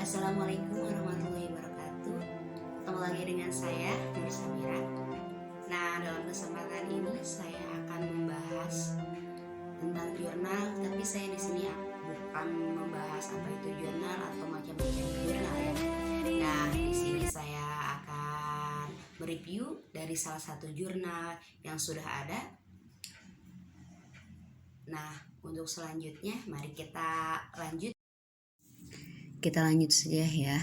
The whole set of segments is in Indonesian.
Assalamualaikum warahmatullahi wabarakatuh. Ketemu lagi dengan saya, Nur Samira. Nah, dalam kesempatan ini saya akan membahas tentang jurnal, tapi saya di sini bukan membahas apa itu jurnal atau macam-macam jurnal ya. Nah, di sini saya akan mereview dari salah satu jurnal yang sudah ada. Nah, untuk selanjutnya mari kita lanjut. Kita lanjut saja ya.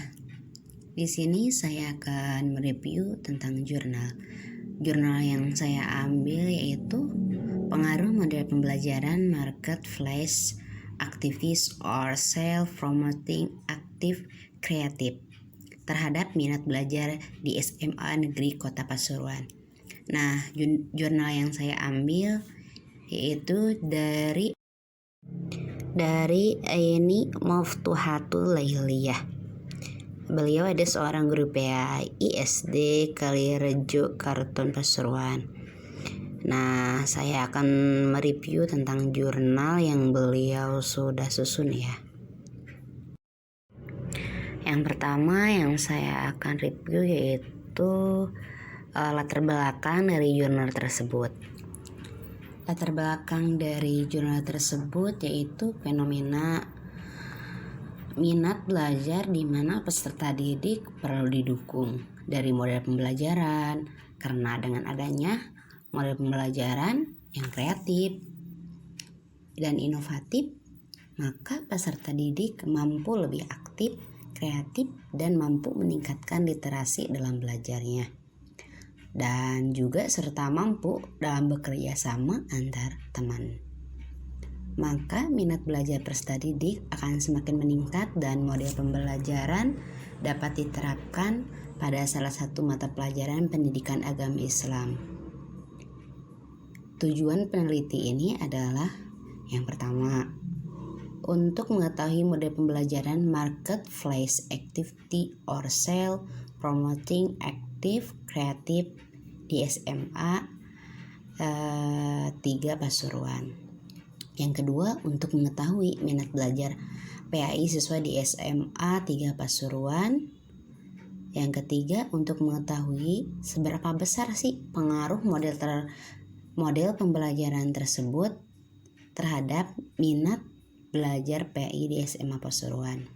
Di sini saya akan mereview tentang jurnal. Jurnal yang saya ambil yaitu pengaruh model pembelajaran marketplace activist or self-promoting active creative terhadap minat belajar di SMA Negeri Kota Pasuruan. Nah, jurnal yang saya ambil yaitu dari Aini Muftuhatul Lailiyah. Beliau ada seorang guru PAI SD Kalirejo Karton Pasuruan. Nah, saya akan mereview tentang jurnal yang beliau sudah susun ya. Yang pertama yang saya akan review yaitu latar belakang dari jurnal tersebut. Latar belakang dari jurnal tersebut yaitu fenomena minat belajar di mana peserta didik perlu didukung dari model pembelajaran, karena dengan adanya model pembelajaran yang kreatif dan inovatif, maka peserta didik mampu lebih aktif, kreatif, dan mampu meningkatkan literasi dalam belajarnya. Dan juga serta mampu dalam bekerja sama antar teman. Maka minat belajar peserta didik akan semakin meningkat dan model pembelajaran dapat diterapkan pada salah satu mata pelajaran pendidikan agama Islam. Tujuan peneliti ini adalah yang pertama, untuk mengetahui model pembelajaran marketplace activity or self promoting active creative di SMA 3 Pasuruan. Yang kedua, untuk mengetahui minat belajar PAI siswa di SMA 3 Pasuruan. Yang ketiga, untuk mengetahui seberapa besar sih pengaruh model pembelajaran tersebut terhadap minat belajar PAI di SMA Pasuruan.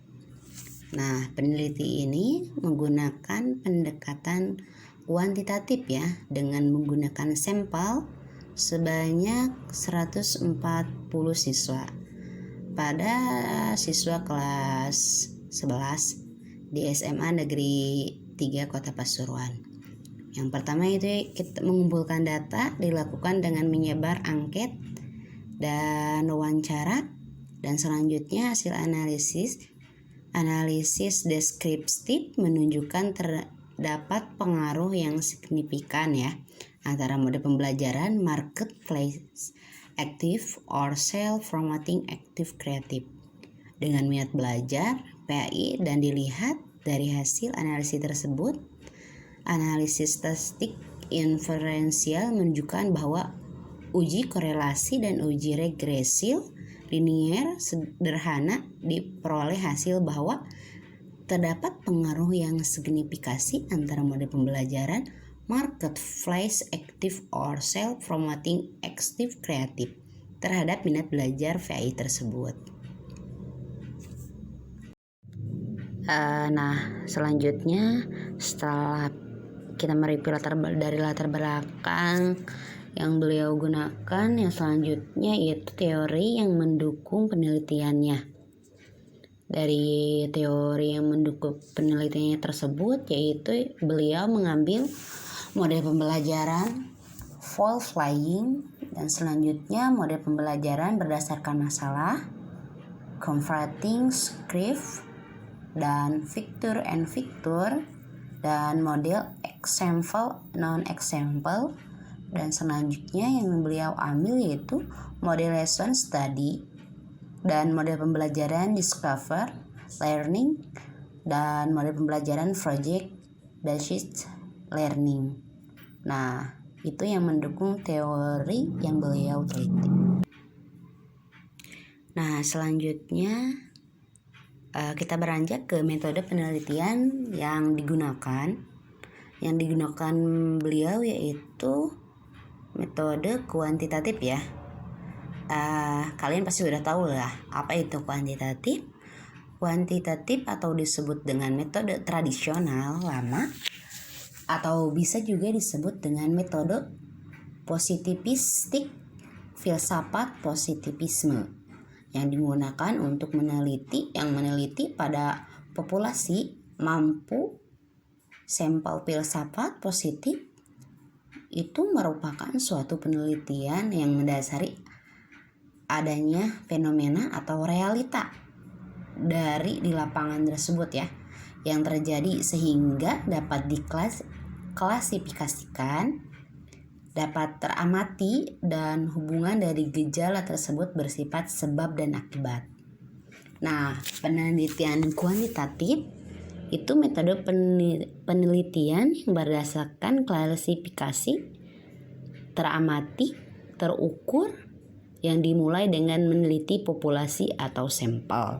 Nah, peneliti ini menggunakan pendekatan kuantitatif ya, dengan menggunakan sampel sebanyak 140 siswa pada siswa kelas 11 di SMA Negeri 3 Kota Pasuruan. Yang pertama itu kita mengumpulkan data dilakukan dengan menyebar angket dan wawancara, dan selanjutnya hasil analisis deskriptif menunjukkan terdapat pengaruh yang signifikan ya antara mode pembelajaran marketplace active or self-promoting active creative dengan minat belajar PAI, dan dilihat dari hasil analisis tersebut, analisis statistik inferensial menunjukkan bahwa uji korelasi dan uji regresi linier sederhana diperoleh hasil bahwa terdapat pengaruh yang signifikasi antara mode pembelajaran marketplace active or self-promoting active creative terhadap minat belajar VAI tersebut. Nah, selanjutnya setelah kita mereview latar belakang yang beliau gunakan, yang selanjutnya yaitu teori yang mendukung penelitiannya. Dari teori yang mendukung penelitiannya tersebut yaitu beliau mengambil model pembelajaran fall flying, dan selanjutnya model pembelajaran berdasarkan masalah, confronting script, dan Victor and Victor, dan model example non-example, dan selanjutnya yang beliau ambil yaitu model lesson study dan model pembelajaran discover learning dan model pembelajaran project based learning. Nah, itu yang mendukung teori yang beliau teliti. Nah, selanjutnya Kita beranjak ke metode penelitian yang digunakan. Yang digunakan beliau yaitu metode kuantitatif ya. Kalian pasti udah tahu lah apa itu kuantitatif. Kuantitatif atau disebut dengan metode tradisional lama atau bisa juga disebut dengan metode positivistik, filsafat positivisme yang digunakan untuk meneliti pada populasi mampu sampel filsafat positif. Itu merupakan suatu penelitian yang mendasari adanya fenomena atau realita dari di lapangan tersebut ya yang terjadi sehingga dapat diklasifikasikan, dapat teramati, dan hubungan dari gejala tersebut bersifat sebab dan akibat. Nah, penelitian kuantitatif itu metode penelitian yang berdasarkan klasifikasi, teramati, terukur, yang dimulai dengan meneliti populasi atau sampel,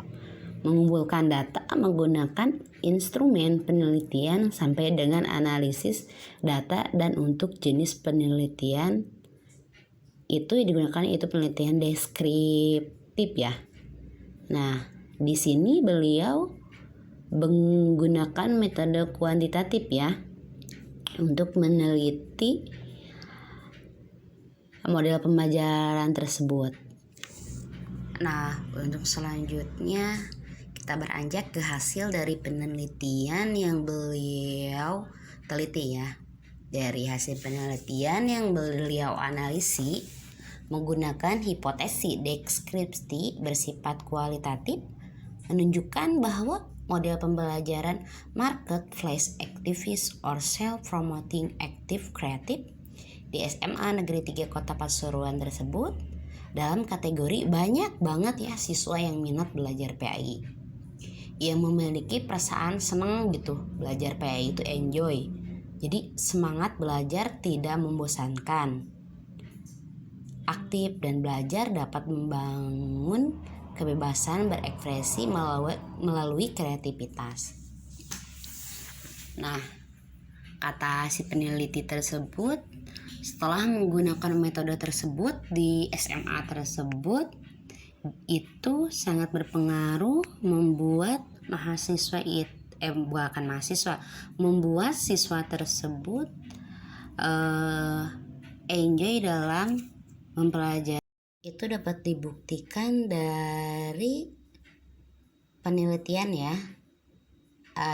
mengumpulkan data menggunakan instrumen penelitian sampai dengan analisis data, dan untuk jenis penelitian itu digunakan itu penelitian deskriptif ya. Nah, di sini beliau menggunakan metode kuantitatif ya untuk meneliti model pembelajaran tersebut. Nah, untuk selanjutnya kita beranjak ke hasil dari penelitian yang beliau teliti ya. Dari hasil penelitian yang beliau analisi menggunakan hipotesis deskripsi bersifat kualitatif menunjukkan bahwa model pembelajaran marketplace activist or self-promoting active creative di SMA Negeri 3 Kota Pasuruan tersebut dalam kategori banyak banget ya siswa yang minat belajar PAI, yang memiliki perasaan senang gitu. Belajar PAI itu enjoy, jadi semangat belajar tidak membosankan, aktif dan belajar dapat membangun kebebasan berekspresi melalui kreativitas. Nah, kata si peneliti tersebut, setelah menggunakan metode tersebut di SMA tersebut, itu sangat berpengaruh membuat membuat siswa tersebut enjoy dalam mempelajari. Itu dapat dibuktikan dari penelitian ya,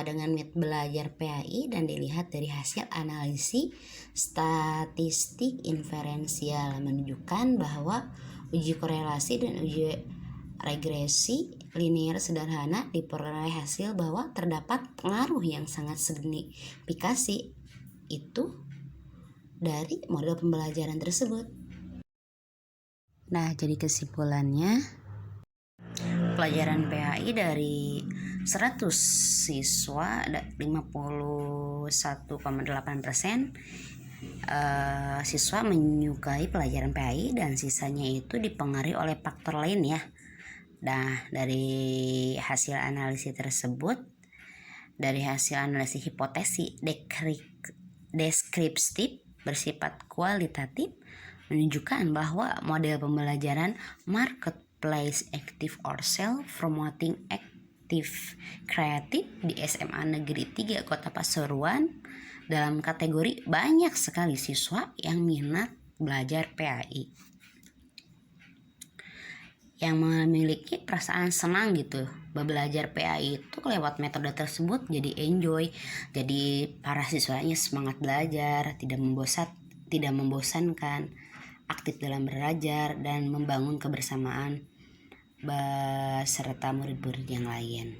dengan belajar PAI dan dilihat dari hasil analisis statistik inferensial menunjukkan bahwa uji korelasi dan uji regresi linear sederhana diperoleh hasil bahwa terdapat pengaruh yang sangat signifikansi itu dari model pembelajaran tersebut. Nah, jadi kesimpulannya, pelajaran PAI dari 100 siswa 51,8% siswa menyukai pelajaran PAI dan sisanya itu dipengaruhi oleh faktor lain ya. Nah, dari hasil analisis tersebut, dari hasil analisis hipotesis deskriptif bersifat kualitatif menunjukkan bahwa model pembelajaran marketplace active or self-promoting active kreatif di SMA Negeri 3 Kota Pasuruan dalam kategori banyak sekali siswa yang minat belajar PAI, yang memiliki perasaan senang gitu belajar PAI itu lewat metode tersebut, jadi enjoy, jadi para siswanya semangat belajar, tidak membosankan, aktif dalam belajar dan membangun kebersamaan beserta murid-murid yang lain.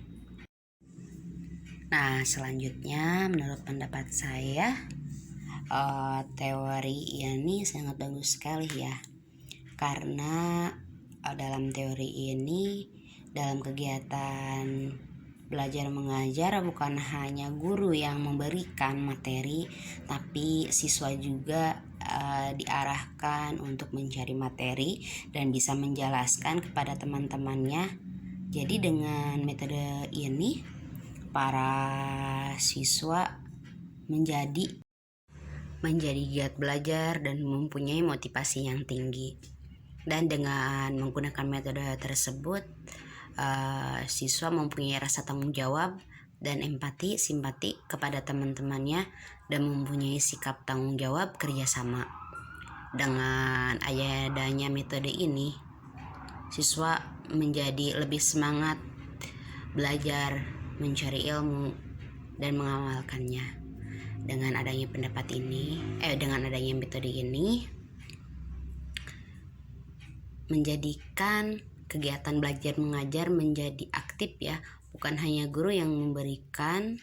Nah, selanjutnya menurut pendapat saya teori ini sangat bagus sekali ya, karena dalam teori ini, dalam kegiatan belajar mengajar bukan hanya guru yang memberikan materi, tapi siswa juga diarahkan untuk mencari materi dan bisa menjelaskan kepada teman-temannya Jadi dengan metode ini para siswa menjadi giat belajar dan mempunyai motivasi yang tinggi. Dan dengan menggunakan metode tersebut, siswa mempunyai rasa tanggung jawab dan empati, simpati kepada teman-temannya, dan mempunyai sikap tanggung jawab kerjasama. Dengan adanya metode ini, siswa menjadi lebih semangat belajar, mencari ilmu, dan mengamalkannya. Dengan adanya dengan adanya metode ini, menjadikan kegiatan belajar mengajar menjadi aktif ya, bukan hanya guru yang memberikan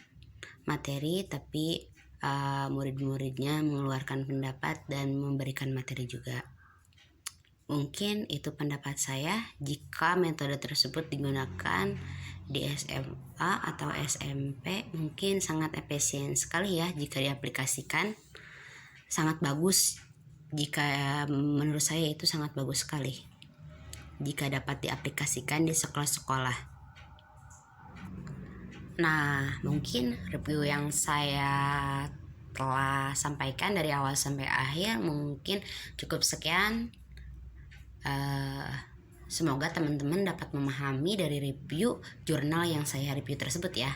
materi, tapi murid-muridnya mengeluarkan pendapat dan memberikan materi juga. Mungkin itu pendapat saya. Jika metode tersebut digunakan di SMA atau SMP, mungkin sangat efisien sekali ya jika diaplikasikan. Sangat bagus, jika menurut saya itu sangat bagus sekali jika dapat diaplikasikan di sekolah-sekolah. Nah, mungkin review yang saya telah sampaikan dari awal sampai akhir mungkin cukup sekian. Semoga teman-teman dapat memahami dari review jurnal yang saya review tersebut ya.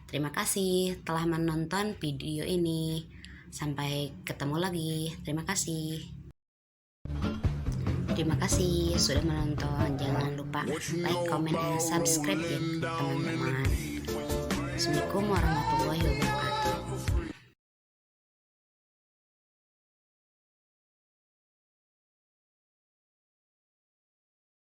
Terima kasih telah menonton video ini. Sampai ketemu lagi. Terima kasih. Terima kasih sudah menonton. Jangan lupa like, comment, dan subscribe ya teman-teman. Assalamualaikum warahmatullahi wabarakatuh.